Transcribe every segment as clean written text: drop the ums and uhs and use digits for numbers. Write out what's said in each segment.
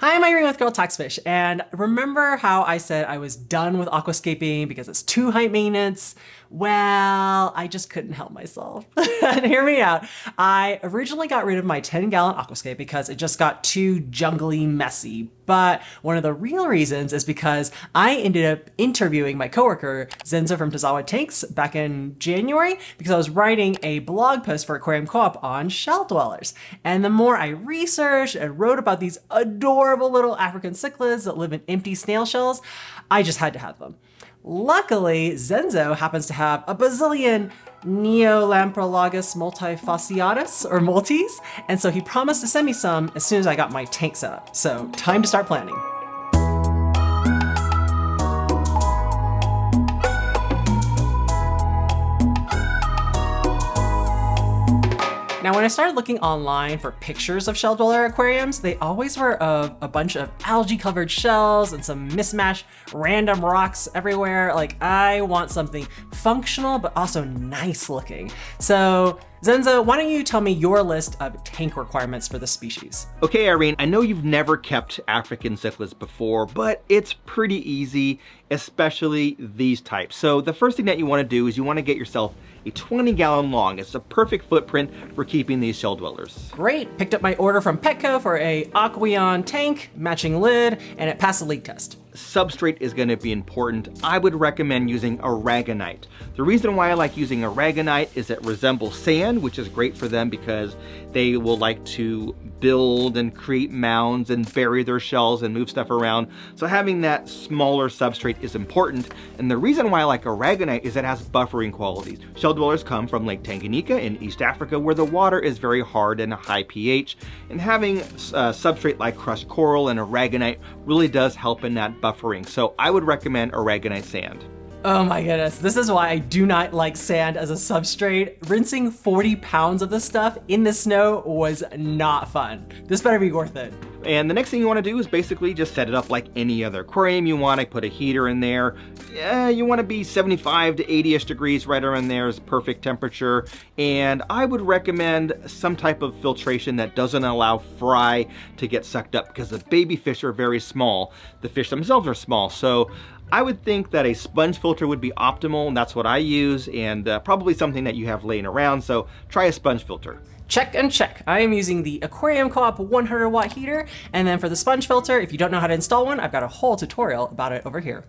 Hi, I'm Irene with Girltalksfish, and remember how I said I was done with aquascaping because it's too high maintenance? Well, I just couldn't help myself. And hear me out. I originally got rid of my 10-gallon aquascape because it just got too jungly messy. But one of the real reasons is because I ended up interviewing my coworker, Zenzo from Tazawa Tanks, back in January because I was writing a blog post for Aquarium Co-op on shell dwellers. And the more I researched and wrote about these adorable little African cichlids that live in empty snail shells, I just had to have them. Luckily, Zenzo happens to have a bazillion Neolamprologus multifasciatus, or multis, and so he promised to send me some as soon as I got my tank set up. So time to start planning. Now, when I started looking online for pictures of shell dweller aquariums, they always were of a bunch of algae covered shells and some mismatched random rocks everywhere. Like, I want something functional, but also nice looking. So Zenzo, why don't you tell me your list of tank requirements for this species? Okay, Irene, I know you've never kept African cichlids before, but it's pretty easy, especially these types. So the first thing that you want to do is you want to get yourself a 20-gallon long. It's a perfect footprint for keeping these shell dwellers. Great, picked up my order from Petco for a Aquarium tank, matching lid, and it passed the leak test. Substrate is going to be important. I would recommend using aragonite. The reason why I like using aragonite is it resembles sand, which is great for them because they will like to build and create mounds and bury their shells and move stuff around. So having that smaller substrate is important. And the reason why I like aragonite is it has buffering qualities. Shell dwellers come from Lake Tanganyika in East Africa where the water is very hard and a high pH. And having substrate like crushed coral and aragonite really does help in that buffering. So I would recommend aragonite sand. Oh my goodness, this is why I do not like sand as a substrate. Rinsing 40 pounds of this stuff in the snow was not fun. This better be worth it. And the next thing you want to do is basically just set it up like any other aquarium. You want to put a heater in there. Yeah, you want to be 75 to 80-ish degrees, right around there is perfect temperature. And I would recommend some type of filtration that doesn't allow fry to get sucked up because the baby fish are very small. The fish themselves are small. So I would think that a sponge filter would be optimal, and that's what I use, and probably something that you have laying around, so try a sponge filter. Check and check. I am using the Aquarium Co-op 100 watt heater, and then for the sponge filter, if you don't know how to install one, I've got a whole tutorial about it over here.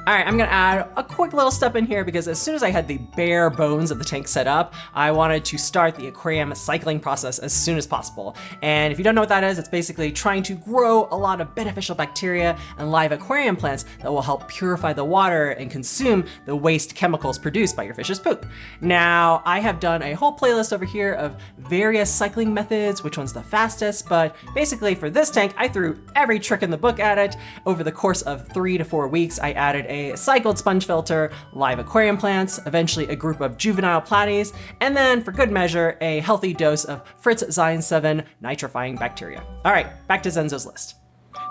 All right, I'm gonna add a quick little step in here because as soon as I had the bare bones of the tank set up, I wanted to start the aquarium cycling process as soon as possible. And if you don't know what that is, it's basically trying to grow a lot of beneficial bacteria and live aquarium plants that will help purify the water and consume the waste chemicals produced by your fish's poop. Now, I have done a whole playlist over here of various cycling methods, which one's the fastest, but basically for this tank, I threw every trick in the book at it. Over the course of 3 to 4 weeks, I added a cycled sponge filter, live aquarium plants, eventually a group of juvenile platies, and then for good measure, a healthy dose of Fritz Zyne 7 nitrifying bacteria. All right, back to Zenzo's list.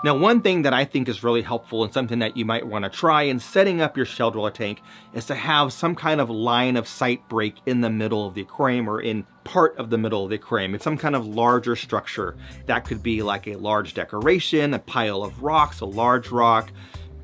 Now, one thing that I think is really helpful and something that you might want to try in setting up your shell dweller tank is to have some kind of line of sight break in the middle of the aquarium or in part of the middle of the aquarium. It's some kind of larger structure. That could be like a large decoration, a pile of rocks, a large rock,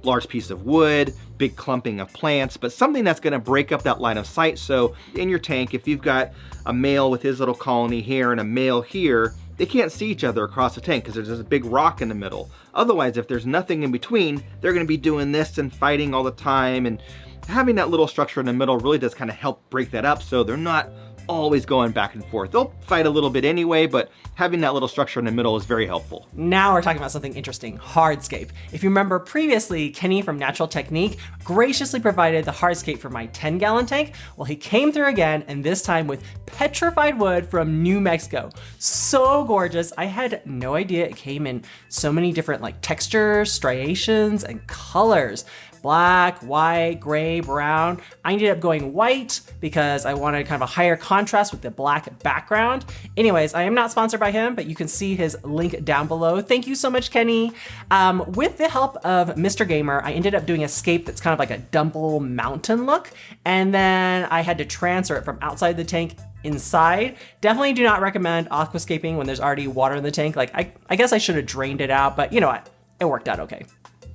large piece of wood, big clumping of plants, but something that's going to break up that line of sight. So in your tank, if you've got a male with his little colony here and a male here, they can't see each other across the tank because there's this big rock in the middle. Otherwise, if there's nothing in between, they're going to be doing this and fighting all the time. And having that little structure in the middle really does kind of help break that up so they're not always going back and forth. They'll fight a little bit anyway, but having that little structure in the middle is very helpful. Now we're talking about something interesting, hardscape. If you remember previously, Kenny from Natural Technique graciously provided the hardscape for my 10-gallon tank. Well, he came through again, and this time with petrified wood from New Mexico. So gorgeous. I had no idea it came in so many different like textures, striations, and colors. Black, white, gray, brown. I ended up going white because I wanted kind of a higher contrast with the black background. Anyways, I am not sponsored by him, but you can see his link down below. Thank you so much, Kenny. With the help of Mr. Gamer, I ended up doing a scape that's kind of like a dumble mountain look. And then I had to transfer it from outside the tank inside. Definitely do not recommend aquascaping when there's already water in the tank. Like, I guess I should have drained it out, but you know what? It worked out okay.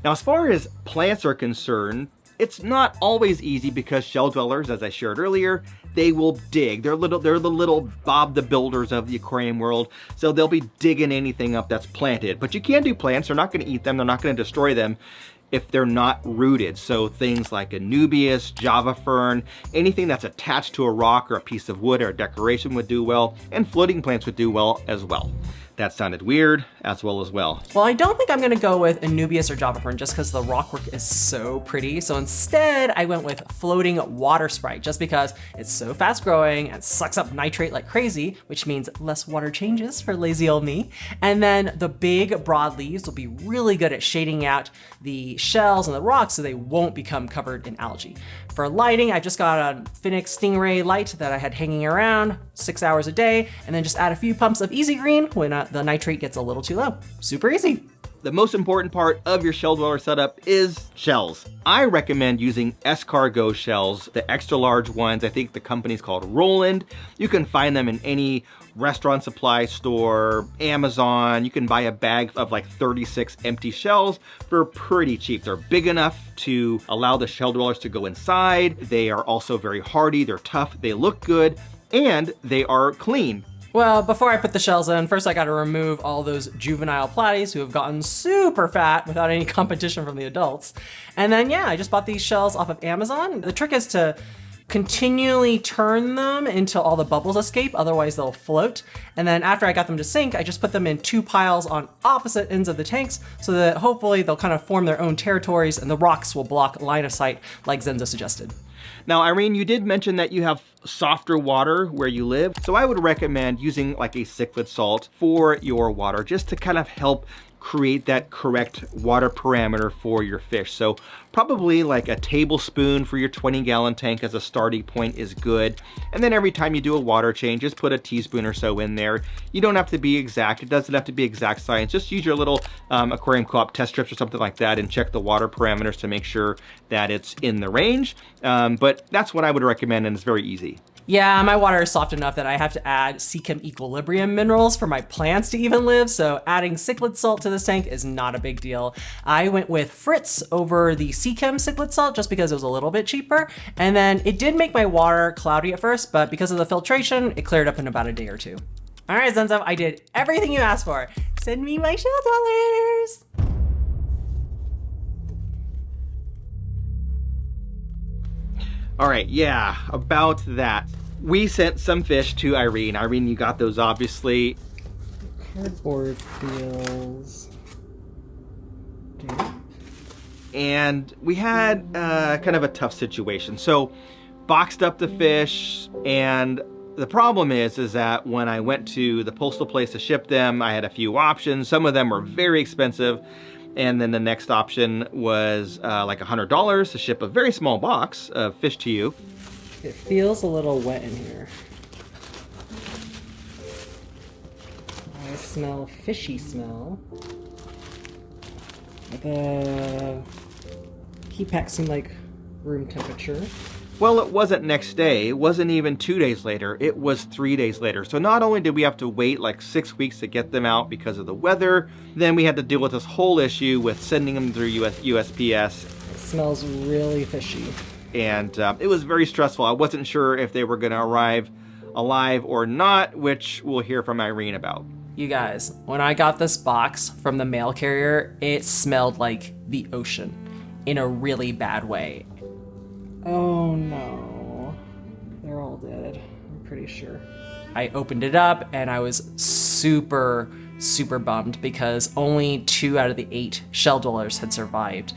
Now, as far as plants are concerned, it's not always easy because shell dwellers, as I shared earlier, they will dig. They're the little Bob the Builders of the aquarium world, so they'll be digging anything up that's planted. But you can do plants. They're not going to eat them. They're not going to destroy them if they're not rooted. So things like anubias, java fern, anything that's attached to a rock or a piece of wood or a decoration would do well, and floating plants would do well as well. That sounded weird as well. Well, I don't think I'm gonna go with anubias or java fern just because the rockwork is so pretty. So instead, I went with floating water sprite just because it's so fast growing and sucks up nitrate like crazy, which means less water changes for lazy old me. And then the big broad leaves will be really good at shading out the shells and the rocks so they won't become covered in algae. For lighting, I just got a Phoenix Stingray light that I had hanging around 6 hours a day, and then just add a few pumps of Easy Green when the nitrate gets a little too low. Super easy. The most important part of your shell dweller setup is shells. I recommend using escargot shells, the extra large ones. I think the company's called Roland. You can find them in any restaurant supply store, Amazon. You can buy a bag of like 36 empty shells for pretty cheap. They're big enough to allow the shell dwellers to go inside. They are also very hardy, they're tough, they look good, and they are clean. Well, before I put the shells in, first I gotta remove all those juvenile platies who have gotten super fat without any competition from the adults. And then yeah, I just bought these shells off of Amazon. The trick is to continually turn them until all the bubbles escape, otherwise they'll float. And then after I got them to sink, I just put them in 2 piles on opposite ends of the tanks so that hopefully they'll kind of form their own territories and the rocks will block line of sight like Zenzo suggested. Now, Irene, you did mention that you have softer water where you live, so I would recommend using like a cichlid salt for your water just to kind of help create that correct water parameter for your fish. So probably like a tablespoon for your 20-gallon tank as a starting point is good. And then every time you do a water change, just put a teaspoon or so in there. You don't have to be exact. It doesn't have to be exact science. Just use your little aquarium co-op test strips or something like that and check the water parameters to make sure that it's in the range. But that's what I would recommend, and it's very easy. Yeah, my water is soft enough that I have to add Seachem equilibrium minerals for my plants to even live, so adding cichlid salt to this tank is not a big deal. I went with Fritz over the Seachem cichlid salt just because it was a little bit cheaper, and then it did make my water cloudy at first, but because of the filtration, it cleared up in about a day or 2. All right, Zenzo, I did everything you asked for. Send me my shell dwellers. All right, yeah, about that. We sent some fish to Irene. Irene, you got those obviously. Cardboard feels damp. And we had kind of a tough situation. So boxed up the fish, and the problem is that when I went to the postal place to ship them, I had a few options. Some of them were very expensive. And then the next option was like $100 to ship a very small box of fish to you. It feels a little wet in here. I smell fishy smell. The heat packs seem like room temperature. Well, it wasn't next day. It wasn't even 2 days later. It was 3 days later. So not only did we have to wait like 6 weeks to get them out because of the weather, then we had to deal with this whole issue with sending them through USPS. It smells really fishy. And it was very stressful. I wasn't sure if they were going to arrive alive or not, which we'll hear from Irene about. You guys, when I got this box from the mail carrier, it smelled like the ocean in a really bad way. Oh no, they're all dead, I'm pretty sure. I opened it up and I was super bummed because only 2 out of the 8 shell dwellers had survived.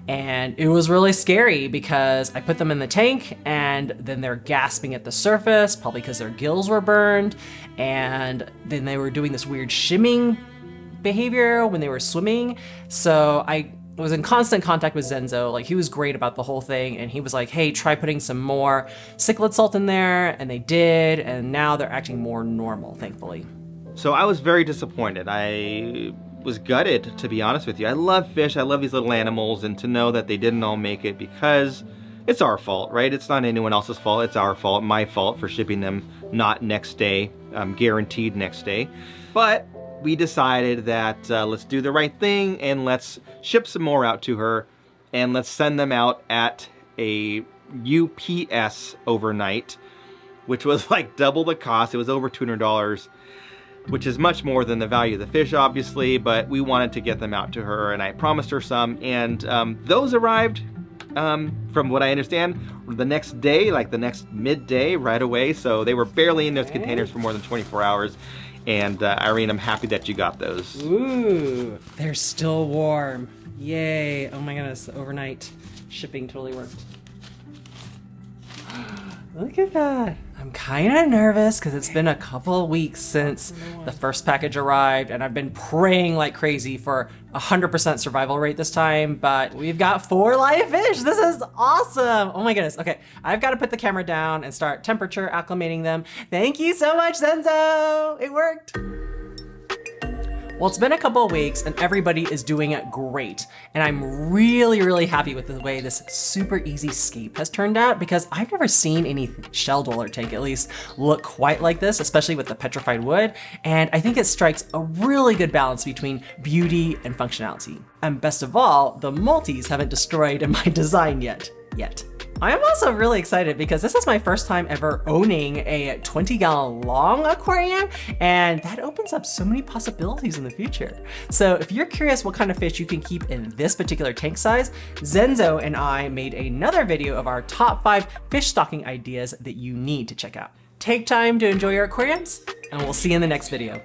And it was really scary because I put them in the tank and then they're gasping at the surface, probably because their gills were burned. And then they were doing this weird shimming behavior when they were swimming. So I was in constant contact with Zenzo. Like, he was great about the whole thing, and he was like, hey, try putting some more cichlid salt in there, and they did, and now they're acting more normal, thankfully. So I was very disappointed. I was gutted, to be honest with you. I love fish, I love these little animals, and to know that they didn't all make it because it's our fault, right? It's not anyone else's fault. It's our fault, my fault for shipping them not next day, guaranteed next day. But we decided that let's do the right thing and let's ship some more out to her and let's send them out at a UPS overnight, which was like double the cost. It was over $200, which is much more than the value of the fish, obviously, but we wanted to get them out to her and I promised her some, and those arrived from what I understand, the next day, like the next midday right away. So they were barely in those containers for more than 24 hours. And Irene, I'm happy that you got those. Ooh, they're still warm. Yay. Oh my goodness, the overnight shipping totally worked. Look at that. I'm kind of nervous because it's been a couple of weeks since the first package arrived and I've been praying like crazy for 100% survival rate this time, but we've got 4 live fish. This is awesome. Oh my goodness. Okay, I've got to put the camera down and start temperature acclimating them. Thank you so much, Zenzo. It worked. Well, it's been a couple of weeks and everybody is doing great. And I'm really, really happy with the way this super easy scape has turned out because I've never seen any shell dweller tank at least look quite like this, especially with the petrified wood. And I think it strikes a really good balance between beauty and functionality. And best of all, the multis haven't destroyed my design yet. I am also really excited because this is my first time ever owning a 20-gallon long aquarium, and that opens up so many possibilities in the future. So if you're curious what kind of fish you can keep in this particular tank size, Zenzo and I made another video of our top 5 fish stocking ideas that you need to check out. Take time to enjoy your aquariums, and we'll see you in the next video.